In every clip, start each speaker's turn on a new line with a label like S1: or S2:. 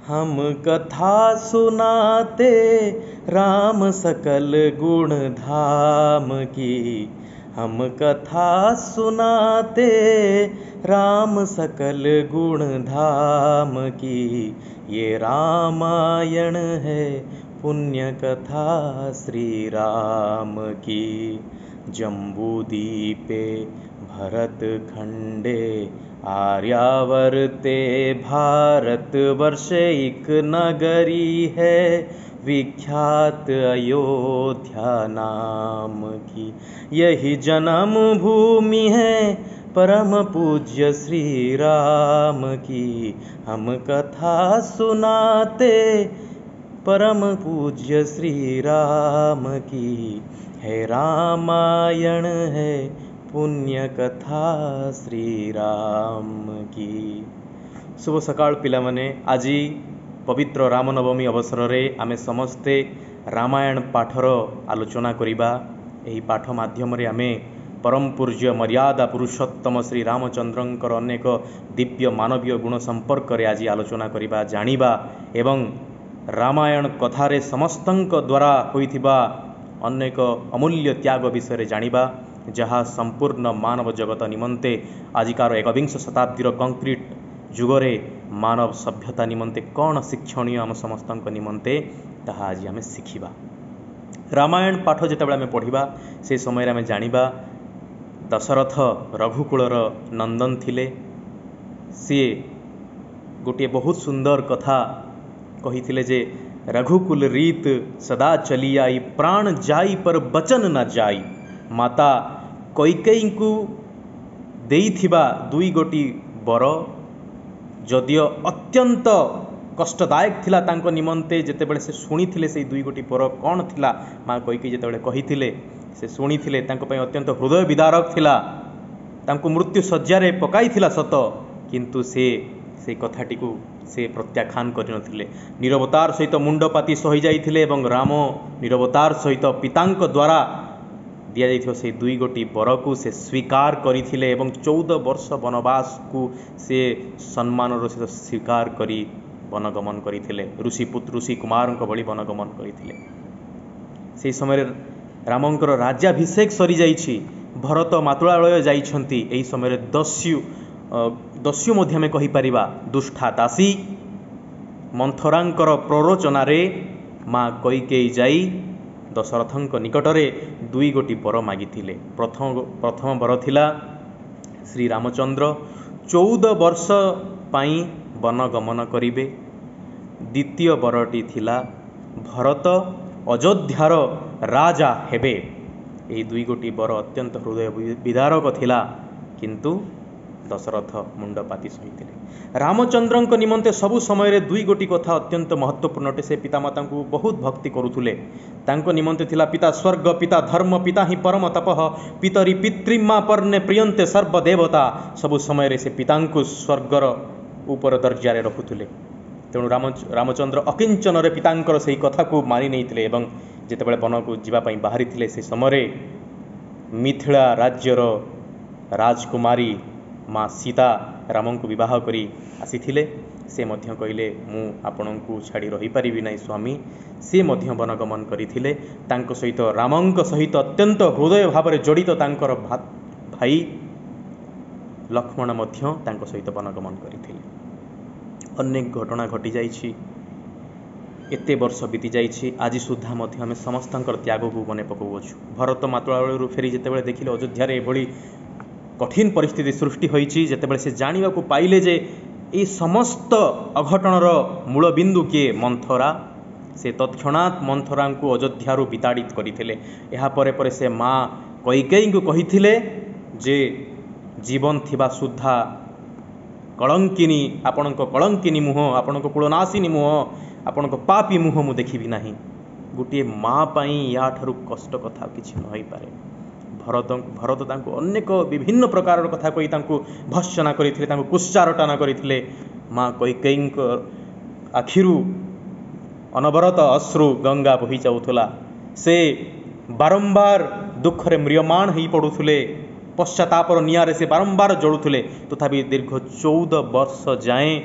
S1: हम कथा सुनाते राम सकल गुण धाम की। हम कथा सुनाते राम सकल गुण धाम की। ये रामायण है पुण्य कथा श्री राम की। जम्बूदीपे भरत खंडे आर्यावर्ते भारत वर्षे एक नगरी है विख्यात अयोध्या नाम की। यही जन्म भूमि है परम पूज्य श्री राम की। हम कथा सुनाते परम पूज्य श्री राम की। है रामायण है पुण्य कथा श्री राम की। शुभ सकाळ पिलामाने। आज पवित्र रामनवमी अवसर में आमे समस्ते रामायण पाठर आलोचना करिबा। एही पाठ माध्यम रे आमे परम पूज्य मर्यादा पुरुषोत्तम श्री रामचंद्रंकर अनेक दिव्य मानवीय गुण संपर्क रे आज आलोचना करिबा, जानिबा एवं रामायण कथारे समस्तंक द्वारा होइथिबा अनेक अमूल्य त्याग विषय जानिबा, जहाँ संपूर्ण मानव जगत निमंते आजिकार एकविंश शताब्दीर कंक्रीट जुगरे मानव सभ्यता निमंते कौन शिक्षणीय आम समस्त निमंते ताहा आज आम शिखिबा। रामायण पाठ जितेबाला आम पढ़िबा से समय आम जानिबा दशरथ रघुकुलर नंदन थिले। सी गोटे बहुत सुंदर कथा कही जे रघुकुल रीत सदा चली आई, प्राण जाई पर बचन न जाई। माता कैकेयी को देइथिबा दुई गोटी बर जदियो अत्यंत कष्टदायक थिला तांको निमंते जेतेबेले से शुणिथिले से दुई गोटी बर कौन थिला माँ कैकेयी जेतेबेले कहिथिले से शुणिथिले तांको पई अत्यंत हृदय विदारक थिला। तांको मृत्यु शज्यारे पकाइथिला सत, किंतु से कथाटी को से प्रत्याख्यान करनथिले। नीरवतार सहित मुंडपाती सही जाइथिले एवं राम नीरवतार सहित पितांक द्वारा दिया जाइथिबा से दुई गोटी बर को से स्वीकार करथिले एवं 14 वर्ष वनवास को से सम्मानर सहित स्वीकार करी वनगमन करथिले। ऋषिपुत्र ऋषि कुमार भली वनगमन करथिले। से समय रामंकर राज्याभिषेक सरी जाइछि, भरत मातुलालय जाइछन्ति। एही समय दस्यु मध्य में कहि परिबा दुष्टा दासी मंथरांकर प्ररोचना रे माँ कैकेयी जाई दशरथंक निकटरे दुई गोटी बर मागिथिले। प्रथम बर थिला श्री रामचंद्र 14 वर्ष पाई वनगमन करिबे। द्वितीय बरटी थिला भरत अयोध्यार राजा हेबे। एही दुई गोटी बर अत्यंत हृदय विदारक थिला, किंतु दशरथ मुंडपाती सहिथिले। रामचंद्रंक निमंते सबु समय रे दुई गोटी कथा अत्यंत महत्वपूर्ण अटे। से पितामाता को बहुत भक्ति करुथुले। तांको निमंते थिला पिता स्वर्ग, पिता धर्म, पिता ही परम तपः, पितरी पितृमा पर्णे प्रियंते सर्वदेवता। सबु समय रे से पितांको स्वर्गर ऊपर दर्जारे रखुथुले। तेणु रामचंद्र अकिंचन रे पितांकर सही कथा को मानि नैथिले एवं जेतेबेले वन को जीवा पई बाहरी थिले से समय मिथिला राज्यर राजकुमारी माँ सीता रामन को विवाह करी आसीथिले। से मध्य कहिले मु आपणको छाड़ी रही परिबि नाही स्वामी। से मध्य वनगमन करथिले। तांको सहित रामंक सहित अत्यंत हृदय भाव में जड़ित तांकर भाई लक्ष्मण मध्य तांको सहित वनगमन करथिले। अनेक घटना घटी जाइछि, एते वर्ष बीती जाइछि, आज सुधा मध्य आम समस्तंकर त्याग को मने पकाउछु। भरत मातुलालयरू फेरी जेतेबेले देखिले अयोध्या रे एभली कठिन परिस्थिति सृष्टि होइछि, जेतेबेले से जानिबा को पाइले जे ए समस्त अघटनर मूल बिंदु किए मंथरा। से तत्क्षणात मंथरा को अयोध्यारू विताड़ित करथिले। एहा परे परे से माँ कैकेयी को कहिथिले जे जीवन थिबा सुधा कलंकिनी आपणक कलंकिनी मुह, आपणक कुलनाशिनी मुह, आपणक पापी मुह मु देखिबि नाही। गोटे माँ पाई या ठारू कष्ट कथा किछि न होई पारे। भरत तांको अनेक विभिन्न प्रकार कथा कही तांको भर्त्सना करथिले, तांको कुच्चारटना करथिले। माँ कैकेयी आखिरु अनवरत अश्रु गंगा बही जाउथला। से बारंबार दुख रे म्रियमाण होई पड़ुथुले, पश्चातापर नियारे से बारंबार जड़ुथुले। तथापि दीर्घ 14 वर्ष जाए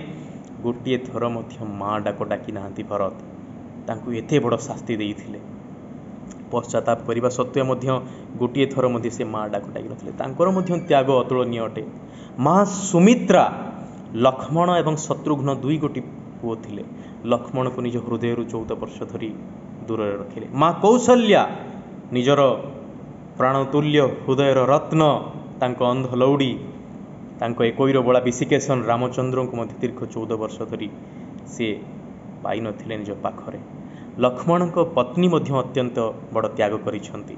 S1: गोटे थर माँ डाक डाकी ना भरत तांकू एते बड़ शास्ति देइथिले पश्चाताप करने सत्वे गोटे थर से माँ डाक डाकी नथिले तांकर त्याग अतुलनीय अटे। माँ सुमित्रा लक्ष्मण एवं शत्रुघ्न दुई गोटी पुओ थिले लक्ष्मण को निज हृदय 14 वर्ष धरी दूर रखिले। माँ कौशल्या निजर प्राणतुल्य हृदयर रत्न तांको अंध लौड़ी तांको एकईर बड़ा विशिकेशन रामचंद्र को दीर्घ 14 वर्ष धरी से पाई नथिले निज पाखरे। लक्ष्मण को पत्नी अत्यंत बड़ त्याग करिसेंती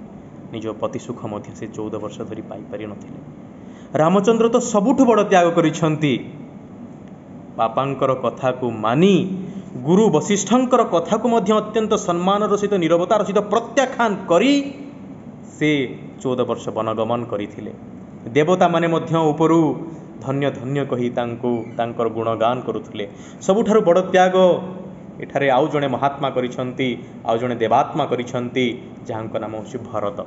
S1: निज पति सुख से 14 वर्ष धरी पाई पारि नथिले। रामचंद्र तो सबुठु बड़ त्याग करिसेंती बापांकर कथा को मानी गुरु वशिष्ठंकर कथा को अत्यंत सम्मान सहित निरवतार सहित प्रत्याख्यान करी से 14 वर्ष वनगमन करथिले। देवता माने उपरु धन्य धन्य कही तांकर गुणगान करुथिले। सबुठारु बड़ त्याग एठारे आउ जणे महात्मा करिसेंती आउ जणे देवात्मा करिसेंती जहाँको नाम होछि भरत।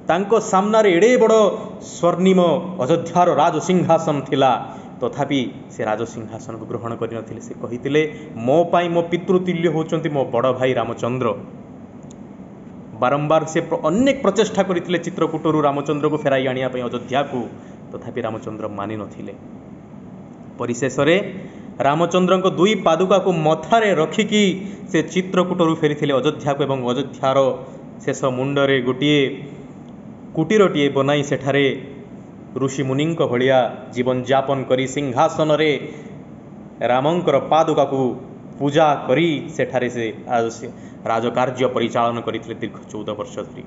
S1: तांको सामनारे एडे बड़ स्वर्णिम अयोध्यार राजसिंहासन थिला तथापि से राजसिंहासन को ग्रहण करि नथिले। से कहिथिले मो पाई मो पितृतुल्य होचंती मो बड़ भाई रामचंद्र। बारंबार से अनेक प्रचेष्टा करथिले चित्रकूटरू रामचंद्र को फेराई आनिया पई अयोध्या को तथापि रामचंद्र मानि नथिले। परिशेष रे रामचंद्र को दुई पादुका को मथारे रखिकी से चित्रकूटरू फेरिथिले अयोध्या को एवं अयोध्यार शेष मुंडरे गोटे कुटीरटीए बनाई सेठारे ऋषि मुनि भलिया जीवन यापन करी सिंहासन रे रामंकर पादुका को पूजा करी सेठारे से राजकार्य परिचालन करथिले दीर्घ 14 वर्ष धरी।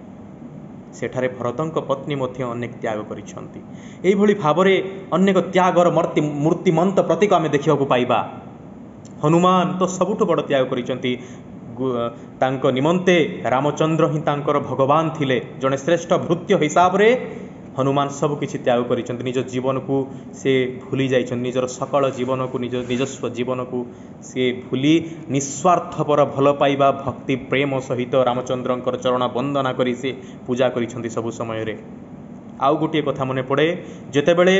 S1: सेठारे भरतंक पत्नी अनेक त्याग करिसेंती। एई भली भाबरे अनेक त्यागर मूर्तिमंत प्रतीक आमे देखिବାକୁ पाइबा। हनुमान तो सबुठ बड़ त्याग करिसेंती। तांको निमंते रामचंद्र ही तांकर भगवान थिले। जने श्रेष्ठ भृत्य हिसाब रे हनुमान सब किछि त्याग करिसेंती। निज जीवन को से भूली जाइछन निजर सकल जीवन को निजस्व जीवन को से भूली निस्वार्थपर भल पाइबा भक्ति प्रेम सहित रामचंद्रंकर चरण वंदना करी से पूजा करिसेंती सब समय रे। आउ गोटे कथा मने पड़े जेतेबेले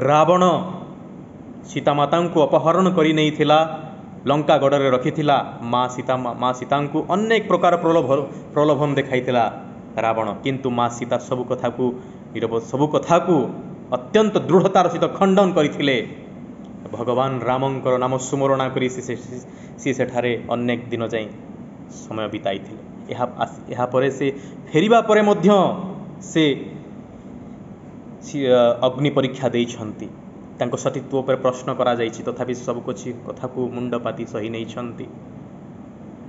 S1: रावण सीतामाता को अपहरण करी नहीं थिला लंका गड़े रखिथिला माँ सीता को अनेक प्रकार प्रलोभन देखाइथिला रावण किंतु माँ सीता सबु कथा को अत्यंत दृढ़तार सहित खंडन करथिले। भगवान रामंकर नाम सुमरणा करी सी सेठारे अनेक दिन जाई समय बिताइथिले। एहा परे से फेरिबा परे मध्य से अग्नि परीक्षा देइछंती। तांको सतीत्व पर प्रश्न करा जाइछि तथापि सब कुछ कथा को मुंडपाती सही नहीं छंती।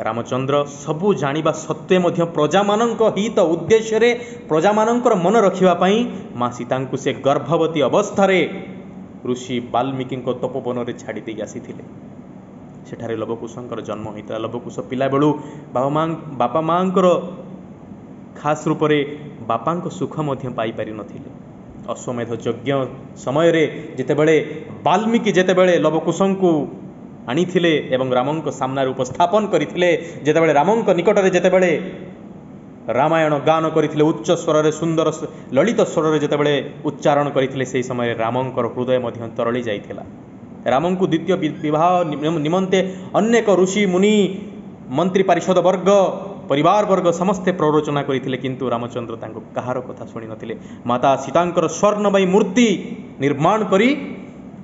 S1: रामचंद्र सबू जानिबा सत्वे मध्य प्रजा मानक हित उद्देश्य रे प्रजा मानकर मन रखिबा पई माँ सीता को से गर्भवती अवस्था रे ऋषि वाल्मीकि तपोवन रे छाड़ी दे आसीथिले। सेठारे लवकुशंकर जन्म होता। लवकुश पिला बेलू बापा मांकर खास रूप रे बापांक सुख मध्य पाई पारि नथिले। अश्वमेध यज्ञ समय रे जेतेबेले वाल्मीकि जेतेबेले लवकुशंकु आनीथिले एवं रामंक सामना उपस्थापन करथिले जेतेबेले रामंक निकट रे जेतेबेले रामायण गान करथिले उच्च स्वर रे सुंदर ललित स्वर रे जेतेबेले उच्चारण करथिले सेही समय रामंकर हृदय मध्य तरली जाइथिला। रामंकु द्वितीय विवाह निमंते अनेक ऋषि मुनि मंत्री पारिषद वर्ग परिवार वर्ग समस्ते प्ररोचना करथिले किंतु रामचंद्र तांको कहार कथा सुनि नथिले। माता सीतांकर स्वर्णमयी मूर्ति निर्माण करी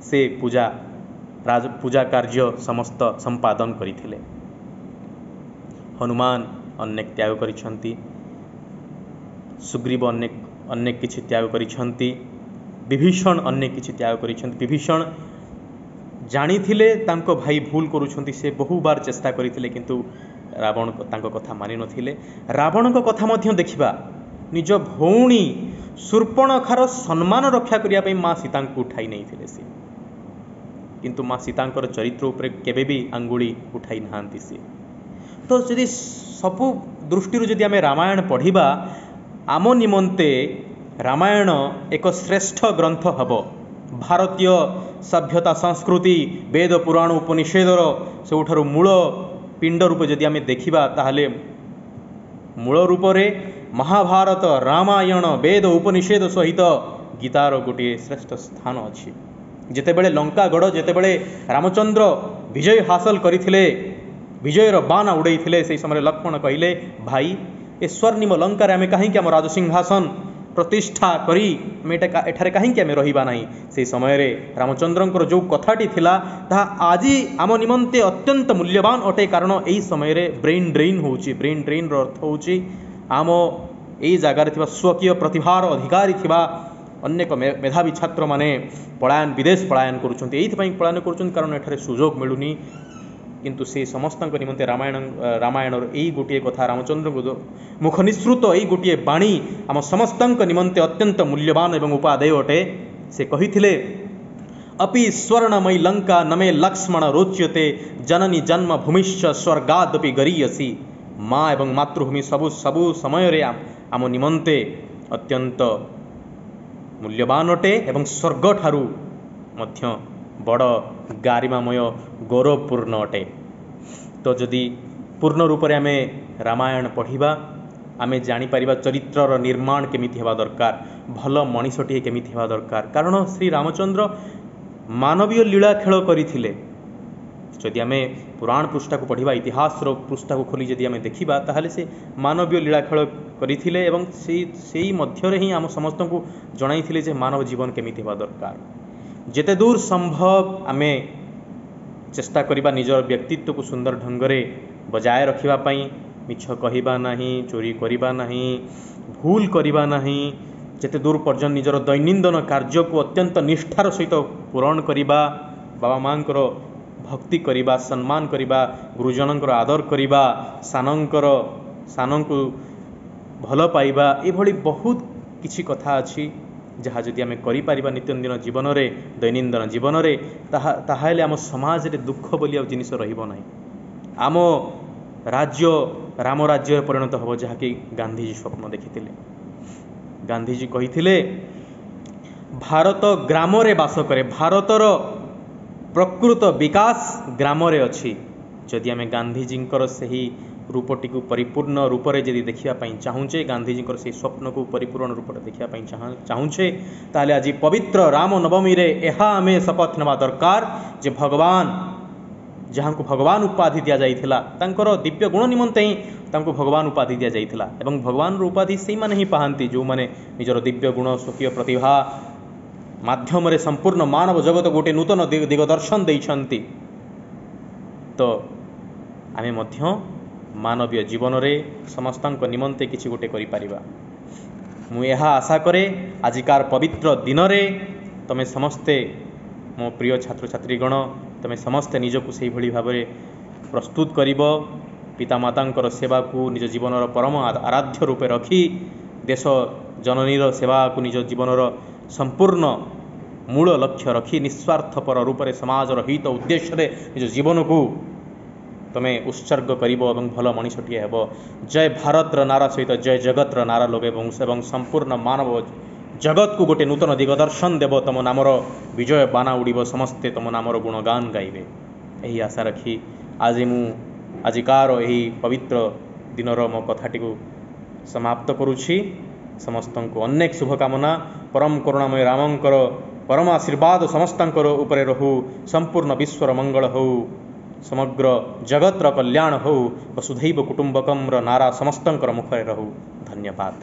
S1: से पूजा कार्य समस्त संपादन करथिले। हनुमान अनेक त्याग करिसेंती। सुग्रीव अनेक किछि त्याग करिसेंती। विभीषण अनेक किछि त्याग करिसेंती। विभीषण जानिथिले तांको भाई भूल करूछंती से बहु बार चेष्टा करथिले किंतु रावण तांको कथा मानि नथिले। रावण को कथा मध्य देखिबा निज भौणी शूर्पणखार सम्मान रक्षा करिया पई माँ सीता को उठाई नहीं थिले से किंतु माँ सीतांकर चरित्र उपरे केबे भी आंगुली उठाई नाहांती से। तो यदि सबु दृष्टि जदि आमे रामायण पढ़िबा आम निमंते रामायण एक श्रेष्ठ ग्रंथ हबो। भारतीय सभ्यता संस्कृति वेद पुराण उपनिषेदर सबुठारु मूल पिंड रूप जदि आमे देखिबा ताहले मूल रूप रे महाभारत रामायण वेद उपनिषेद सहित गीतार गोटे श्रेष्ठ स्थान अच्छी। जेतेबेले लंकागढ़ जेतेबेले रामचंद्र विजय हासिल करथिले विजयर बाण उड़ैथिले से समय लक्ष्मण कहले भाई ए स्वर्णिम लंकार आम कहीं आम राजसिंहासन प्रतिष्ठा करी एठारे कहीं आम रहिबा नहीं से समय रे रामचंद्रंकर जो कथाटी थिला ता आज आम निमंते अत्यंत मूल्यवान अटे कारण एही समय रे ब्रेन ड्रेन होउची ब्रेन ड्रेन रो अर्थ होउची आम एही जगार थिबा स्वकीय प्रतिभार अधिकारी थिबा अनेक मेधावी छात्र माने पलायन विदेश पलायन करुछन्ति एइथि पलायन करुछन्ति कारण एठारे सुजोग मिलुनी किंतु से समस्त निमंते रामायण यही गोटे कथा रामचंद्र को मुख निसृत यही गोटे बाणी आम समस्त निमंते अत्यंत मूल्यवान एवं उपादेय अटे से कही अपि स्वर्णमयी लंका नमे लक्ष्मण रोच्यते जननी जन्म भूमिश्च स्वर्गादपि गरीयसी माँ एवं मातृभूमि सबु सबु समय रे आम निमंते अत्यंत मूल्यवान अटे एवं स्वर्ग ठारू मध्य बड़ गारिमामय गौरवपूर्ण अटे। तो जदि पूर्ण रूप से आम रामायण पढ़ा आम जापर चरित्रर निर्माण केमिति हेबा दरकार भल मनीषटीए केमिति हेबा दरकार कारण श्री रामचंद्र मानवीय लीला खेल करथिले जदि आम पुराण पृष्ठा को पढ़ा इतिहास पृष्ठा को खोली जदि आम देखा ताहले से मानवीय लीला खेल करथिले एवं से मध्य ही आम समस्त को जणाइथिले जे मानव जीवन केमिति हेबा दरकार जेते दूर संभव आम चेष्टा करिबा निजर व्यक्तित्व को सुंदर ढंगरे बजाय रखिबा पई मिछ कहिबा नहीं चोरी करिबा नहीं भूल करिबा नहीं जेते दूर पर्यंत निजर दैनंदिन कार्य को अत्यंत निष्ठार सहित पूरण करिबा बाबा मांकर भक्ति करिबा सम्मान करिबा गुरुजनकर आदर करिबा सानंको भल पाइबा एभली बहुत किछि कथा अछि जहाँ जदि आम करिपारिबा नित्यंदिन जीवन रे दैनंदिन जीवन रे ताहाले आम समाज रे दुख बोली जिनिस रहिबो नाही आम राज्य राम राज्य परिणत हबो जहाँकि गांधीजी स्वप्न देखिथिले गांधीजी कहिथिले भारत ग्राम रे बास करे भारतर प्रकृत विकास ग्राम रे अछि जदि आम गांधीजींकर सही रूपटी को परिपूर्ण रूप से जदि देखापी चाहूचे गांधीजींकर से स्वप्न को परिपूर्ण रूप से देखापी चाहूचे ताले आज पवित्र राम नवमी रे एहा आमे शपथ नेबा दरकार जे भगवान जहाँ को भगवान उपाधि दि जाइथिला तांकर दिव्य गुण निमंते ही तांको भगवान उपाधि दि जाइथिला एवं भगवान उपाधि से माने ही पाहांती जो माने निजर दिव्य गुण स्वकीय प्रतिभा माध्यम रे संपूर्ण मानव जगत गोटे नूतन दिगदर्शन देइछंती तो आमे मध्य मानवीय जीवन रे समस्तंक निमंते किछि गोटे करि परिबा मु यहा आशा करे आजिकार पवित्र दिन रे तमे समस्ते मो प्रिय छात्र छात्रीगण तमे समस्ते निजको सेही भली भाबरे प्रस्तुत करिब पितामातांकर सेवा को निज जीवनर परम आराध्य रूपे रखी देश जननीर सेवा को निज जीवनर संपूर्ण मूल लक्ष्य रखी निस्वार्थपर रूप से समाजर हित उद्देश्य निज जीवन को तमे उत्सर्ग करिब एवं भल मनीषटीए हेब जय भारतर नारा सहित जय जगतर नारा लगे संपूर्ण मानव जगत को गोटे नूतन दिगदर्शन देव तम नामर विजय बाना उड़ीब समस्ते तम नामर गुणगान गाइबे यही आशा रखी आज आजिकार यही पवित्र दिनर मो कथाटी को समाप्त करुछि समस्त को अनेक शुभकामना परम करुणामय रामंकर परम आशीर्वाद समस्तंकर उपरे रहू संपूर्ण विश्वर मंगल हो समग्र जगतर कल्याण हो वसुधैव कुटुंबकम नारा समस्तंकर मुखरे रहू धन्यवाद।